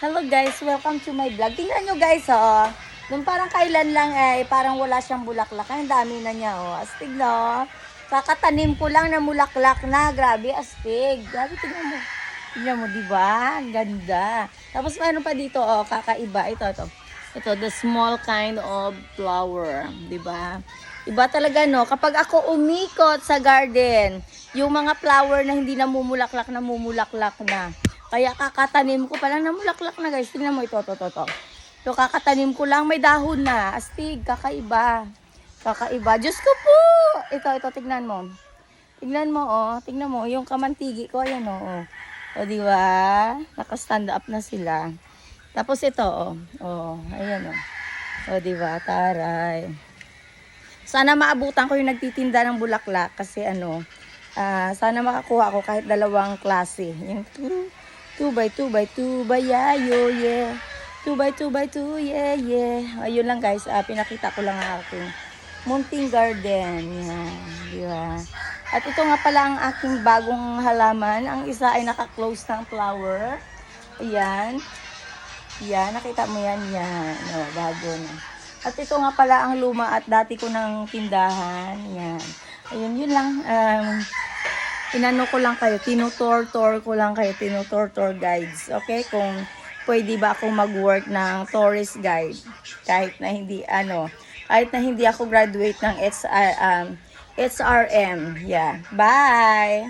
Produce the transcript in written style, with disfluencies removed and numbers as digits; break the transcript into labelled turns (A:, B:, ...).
A: Hello guys, welcome to my vlog. Tingnan nyo guys, oh. Nung parang kailan lang parang wala siyang bulaklak. Ang dami na niya, oh. Astig, no? Kakatanim ko lang na bulaklak na. Grabe, astig. Grabe, tingnan mo. Tingnan mo, di ba? Ang ganda. Tapos mayroon pa dito, oh, kakaiba. Ito. Ito, the small kind of flower, di ba? Iba talaga, no? Kapag ako umikot sa garden, yung mga flower na hindi namumulaklak na. Kaya kakatanim ko pa lang na mulaklak na guys. Tingnan mo ito. Ito kakatanim ko lang may dahon na. Astig, kakaiba. Kakaiba. Diyos ko po! Ito, tignan mo. Tignan mo, oh. Tignan mo, yung kamantigi ko, ayan, oh. O, di ba? Naka-stand up na sila. Tapos ito, oh. Oh, ayan, oh. O, di ba? Taray. Sana maabutan ko yung nagtitinda ng bulaklak kasi sana makakuha ako kahit dalawang klase. Yung 2x2x2 bayayo, yeah. 2x2x2, yeah. Ayun lang guys, pinakita ko lang ang aking munting garden. Yan, di ba? At ito nga pala ang aking bagong halaman. Ang isa ay naka-close ng flower. Ayan. Yan, nakita mo yan. Yan, bago na. At ito nga pala ang luma at dati ko ng tindahan. Yan. Ayun, yun lang. Inano ko lang kayo, tinutor ko lang kayo, tinutor guides. Okay? Kung pwede ba ako mag-work ng tourist guide. Kahit na hindi ako graduate ng SRM. Yeah. Bye!